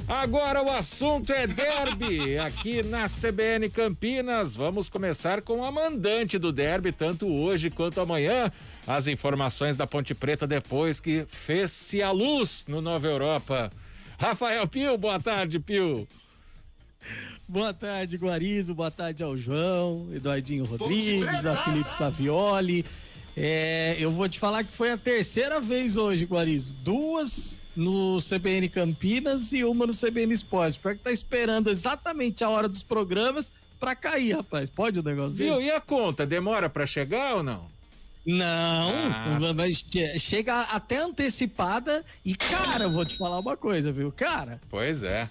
Agora o assunto é derby aqui na CBN Campinas. Vamos começar com a mandante do derby, tanto hoje quanto amanhã. As informações da Ponte Preta depois que fez-se a luz no Nova Europa. Rafael Pio, boa tarde, Pio. Boa tarde, Guarizo, boa tarde ao João, Eduardinho Rodrigues, a Felipe Savioli. Eu vou te falar que foi a terceira vez hoje, Guarizo. 2 no CBN Campinas e uma no CBN Esporte. Pior que tá esperando exatamente a hora dos programas pra cair, rapaz. Pode o negócio desse? Viu? E a conta? Demora pra chegar ou não? Não, mas chega até antecipada e, cara, eu vou te falar uma coisa, viu, cara? Pois é.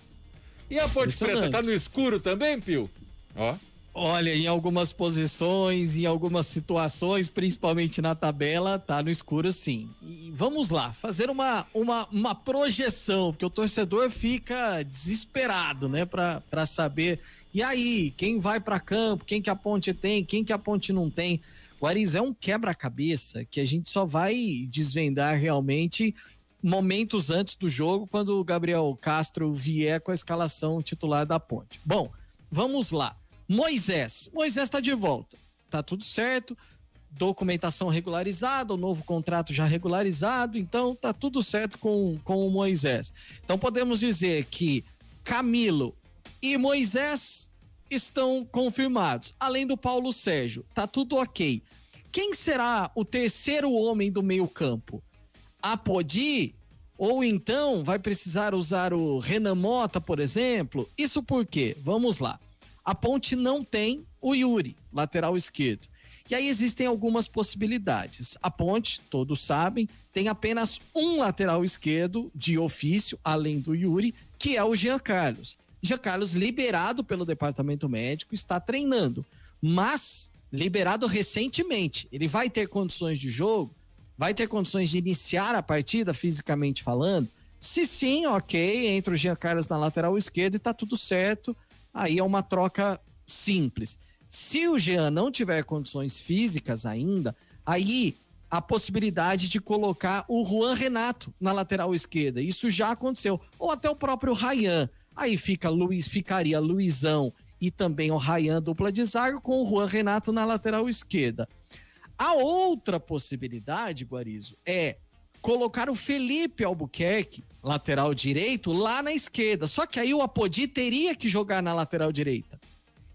E a Ponte Preta tá no escuro também, Pio? Ó. Olha, em algumas posições, em algumas situações, principalmente na tabela, tá no escuro sim. E vamos lá, fazer uma projeção, porque o torcedor fica desesperado, né, pra saber, e aí, quem vai pra campo, quem que a Ponte tem, quem que a Ponte não tem. Guariz, é um quebra-cabeça que a gente só vai desvendar realmente momentos antes do jogo, quando o Gabriel Castro vier com a escalação titular da Ponte. Bom, vamos lá. Moisés tá de volta, tá tudo certo, documentação regularizada, o novo contrato já regularizado, então tá tudo certo com o Moisés. Então podemos dizer que Camilo e Moisés estão confirmados, além do Paulo Sérgio, tá tudo ok. Quem será o terceiro homem do meio campo? Apodi? Ou então vai precisar usar o Renan Mota, por exemplo? Isso por quê? Vamos lá. A Ponte não tem o Yuri, lateral esquerdo. E aí existem algumas possibilidades. A Ponte, todos sabem, tem apenas um lateral esquerdo de ofício, além do Yuri, que é o Jean Carlos. Jean Carlos, liberado pelo departamento médico, está treinando, mas liberado recentemente. Ele vai ter condições de jogo? Vai ter condições de iniciar a partida, fisicamente falando? Se sim, ok, entra o Jean Carlos na lateral esquerda e tá tudo certo. Aí é uma troca simples. Se o Jean não tiver condições físicas ainda, aí a possibilidade de colocar o Juan Renato na lateral esquerda. Isso já aconteceu. Ou até o próprio Ryan. Aí ficaria Luizão e também o Ryan, dupla de zaga, com o Juan Renato na lateral esquerda. A outra possibilidade, Guarizo, é colocar o Felipe Albuquerque, lateral direito, lá na esquerda. Só que aí o Apodi teria que jogar na lateral direita.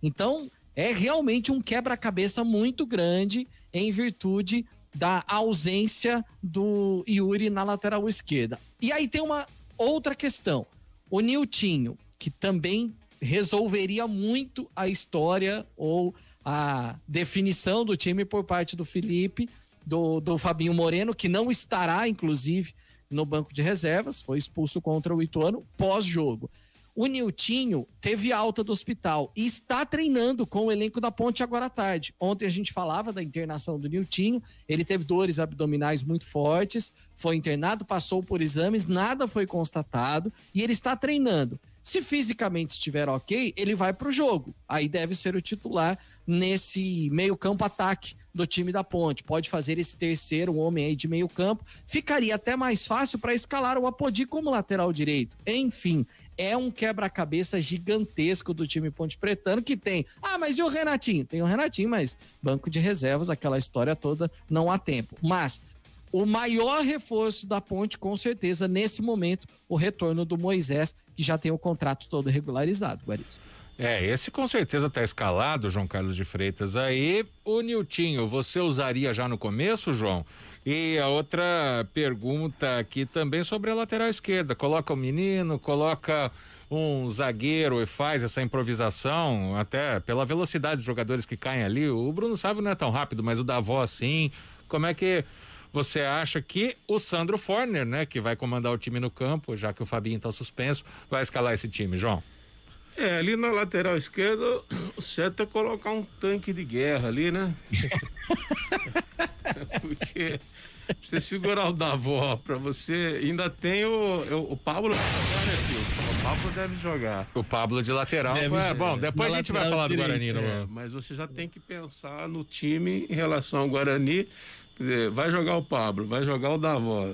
Então, é realmente um quebra-cabeça muito grande em virtude da ausência do Yuri na lateral esquerda. E aí tem uma outra questão. O Niltinho, que também resolveria muito a história ou a definição do time por parte do Felipe, do Fabinho Moreno, que não estará, inclusive, no banco de reservas, foi expulso contra o Ituano pós-jogo. O Niltinho teve alta do hospital e está treinando com o elenco da Ponte agora à tarde. Ontem a gente falava da internação do Niltinho, ele teve dores abdominais muito fortes, foi internado, passou por exames, nada foi constatado e ele está treinando. Se fisicamente estiver ok, ele vai para o jogo. Aí deve ser o titular nesse meio-campo ataque do time da Ponte. Pode fazer esse terceiro homem aí de meio-campo. Ficaria até mais fácil para escalar o Apodi como lateral direito. Enfim, é um quebra-cabeça gigantesco do time Ponte Pretano que tem. Ah, mas e o Renatinho? Tem o Renatinho, mas banco de reservas, aquela história toda, não há tempo. Mas o maior reforço da Ponte, com certeza, nesse momento, o retorno do Moisés, que já tem o contrato todo regularizado, Guarizo. Esse com certeza está escalado, João Carlos de Freitas. Aí, o Niltinho, você usaria já no começo, João? E a outra pergunta aqui também sobre a lateral esquerda. Coloca o menino, coloca um zagueiro e faz essa improvisação, até pela velocidade dos jogadores que caem ali. O Bruno Sávio não é tão rápido, mas o Davó sim. Como é que você acha que o Sandro Forner, né, que vai comandar o time no campo, já que o Fabinho está suspenso, vai escalar esse time, João? Ali na lateral esquerda, o certo é colocar um tanque de guerra ali, né? Porque você segurar o Davó pra você, ainda tem o Pablo, né, filho? O Pablo deve jogar. O Pablo de lateral, bom, depois a gente vai falar do Guarani. Mas você já tem que pensar no time em relação ao Guarani. Quer dizer, vai jogar o Pablo, vai jogar o Davó.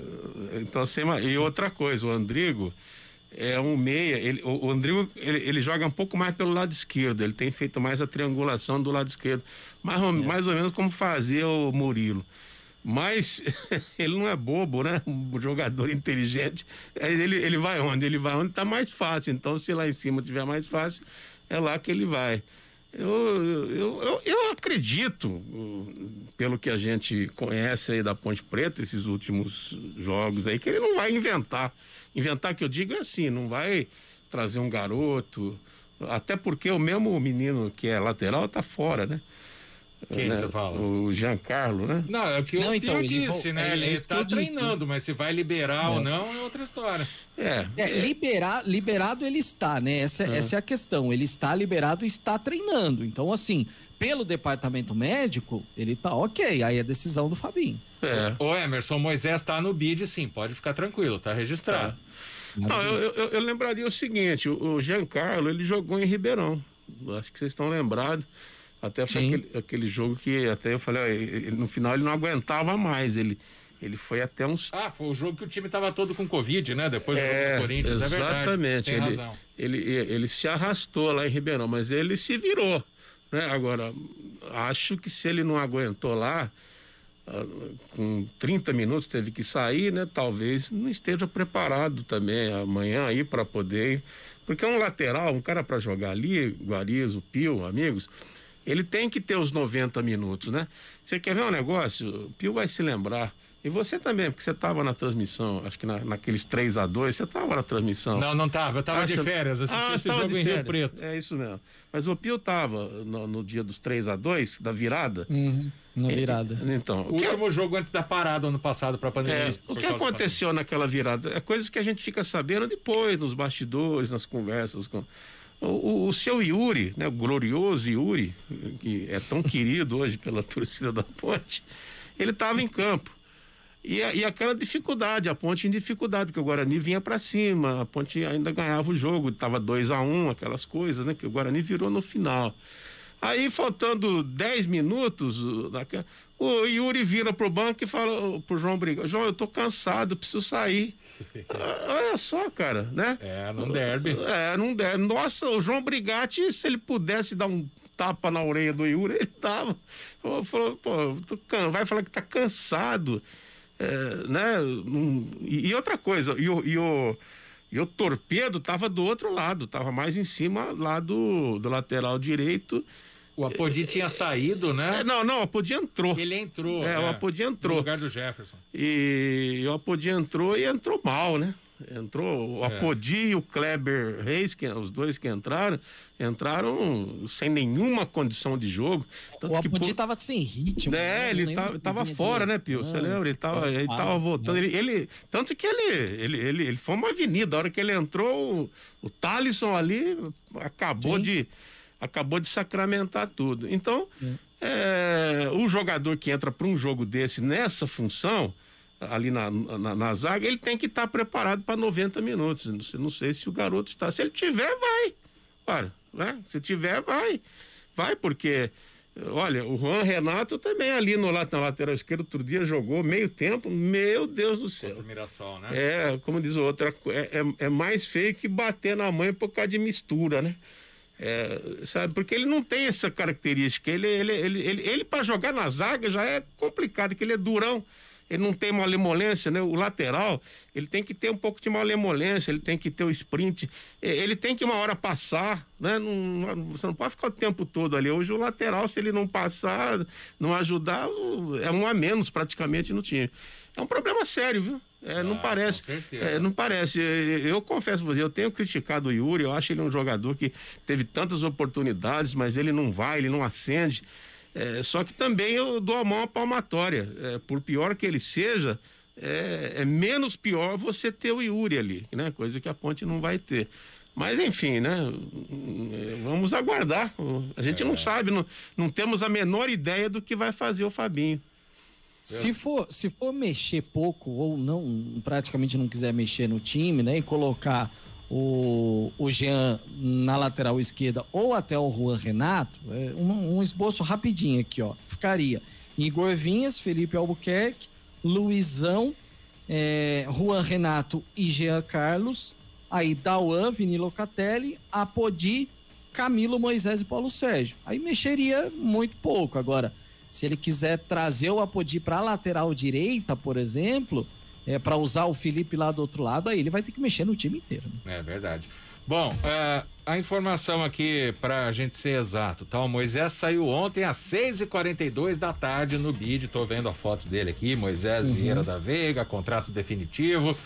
Então, e outra coisa, o Andrigo, é um meia. O Andrigo, ele joga um pouco mais pelo lado esquerdo, ele tem feito mais a triangulação do lado esquerdo, mais ou menos como fazia o Murilo. Mas ele não é bobo, né? Um jogador inteligente. Ele vai onde? Ele vai onde está mais fácil. Então, se lá em cima tiver mais fácil, é lá que ele vai. Eu acredito, pelo que a gente conhece aí da Ponte Preta, esses últimos jogos aí, que ele não vai inventar. Inventar, que eu digo, é assim, não vai trazer um garoto, até porque o mesmo menino que é lateral tá fora, né? Quem você fala? O Giancarlo, né? Não, é o que o Tio disse, né? Ele tá treinando, mas se vai liberar ou não é outra história. Liberado ele está, né? Essa é a questão. Ele está liberado e está treinando. Então, assim, pelo departamento médico, ele tá ok. Aí é decisão do Fabinho. Ô Emerson, Moisés tá no bid, sim, pode ficar tranquilo, tá registrado. Não, eu lembraria o seguinte, o Giancarlo, ele jogou em Ribeirão. Acho que vocês estão lembrados. Até foi aquele jogo que até eu falei, no final ele não aguentava mais, ele foi até uns... foi o jogo que o time tava todo com Covid, né? Depois do jogo do Corinthians, é verdade. Exatamente, tem razão. Ele se arrastou lá em Ribeirão, mas ele se virou, né? Agora, acho que se ele não aguentou lá, com 30 minutos teve que sair, né? Talvez não esteja preparado também amanhã aí para poder... Porque um lateral, um cara para jogar ali, Guariz, o Pio, amigos... Ele tem que ter os 90 minutos, né? Você quer ver um negócio? O Pio vai se lembrar. E você também, porque você estava na transmissão, acho que naqueles 3-2, você estava na transmissão. Não estava, eu estava de férias, assisti esse jogo em Rio Preto. É isso mesmo. Mas o Pio estava no dia dos 3-2, da virada. Na virada. Então, o último jogo antes da parada ano passado para a pandemia. O que aconteceu naquela virada? É coisas que a gente fica sabendo depois, nos bastidores, nas conversas com... O seu Yuri, né, o glorioso Yuri, que é tão querido hoje pela torcida da Ponte, ele estava em campo. E aquela dificuldade, a Ponte em dificuldade, porque o Guarani vinha para cima, a Ponte ainda ganhava o jogo, estava 2-1, aquelas coisas, né, que o Guarani virou no final. Aí, faltando 10 minutos, o Yuri vira pro banco e fala pro João Brigatti: João, eu tô cansado, preciso sair. Olha só, cara, né? Num derby. Num derby. Nossa, o João Brigatti, se ele pudesse dar um tapa na orelha do Yuri, ele dava. Falou, vai falar que tá cansado, né? E outra coisa, e o Torpedo tava do outro lado, tava mais em cima lá do lateral direito. O Apodi tinha saído, né? Não, o Apodi entrou. Ele entrou. O Apodi entrou. No lugar do Jefferson. E o Apodi entrou e entrou mal, né? Entrou o Apodi e o Kleber Reis, os dois que entraram sem nenhuma condição de jogo. Tanto o Apodi tava sem ritmo. Ele tava fora, né, Pio? Você lembra? Ele tava voltando. Tanto que ele foi uma avenida. A hora que ele entrou, o Thalisson ali acabou de sacramentar tudo. Então, o jogador que entra para um jogo desse, nessa função, ali na zaga, ele tem que estar preparado para 90 minutos. Não sei se o garoto está. Se ele tiver, vai. Para, né? Se tiver, vai. Vai, porque, olha, o Juan Renato também ali na lateral esquerda, outro dia jogou meio tempo. Meu Deus do céu. Mirassol, né? Como diz o outro, é mais feio que bater na mãe por causa de mistura, né? Sabe, porque ele não tem essa característica. Ele para jogar na zaga já é complicado, porque ele é durão, ele não tem malemolência, né? O lateral, ele tem que ter um pouco de malemolência, ele tem que ter o sprint, ele tem que uma hora passar, né? Você não pode ficar o tempo todo ali. Hoje o lateral, se ele não passar, não ajudar, é um a menos praticamente no time. É um problema sério, viu? Não parece. Com certeza. Não parece. Eu confesso pra você, eu tenho criticado o Yuri, eu acho ele um jogador que teve tantas oportunidades, mas ele não vai, ele não acende. Só que também eu dou a mão à palmatória. Por pior que ele seja, é menos pior você ter o Yuri ali, né? Coisa que a Ponte não vai ter. Mas enfim, né? Vamos aguardar. A gente não sabe, não temos a menor ideia do que vai fazer o Fabinho. Se for mexer pouco ou não, praticamente não quiser mexer no time, né, e colocar o Jean na lateral esquerda ou até o Juan Renato, um esboço rapidinho aqui, ó, ficaria Igor Vinhas, Felipe Albuquerque, Luizão, Juan Renato e Jean Carlos, Aí Dauan, Vini Locatelli, Apodi, Camilo, Moisés e Paulo Sérgio. Aí mexeria muito pouco. Agora, se ele quiser trazer o Apodi para a lateral direita, por exemplo, para usar o Felipe lá do outro lado, aí ele vai ter que mexer no time inteiro. Né? É verdade. Bom, a informação aqui pra gente ser exato, tá? O Moisés saiu ontem às 6h42 da tarde no BID, tô vendo a foto dele aqui, Moisés Vieira da Veiga, contrato definitivo,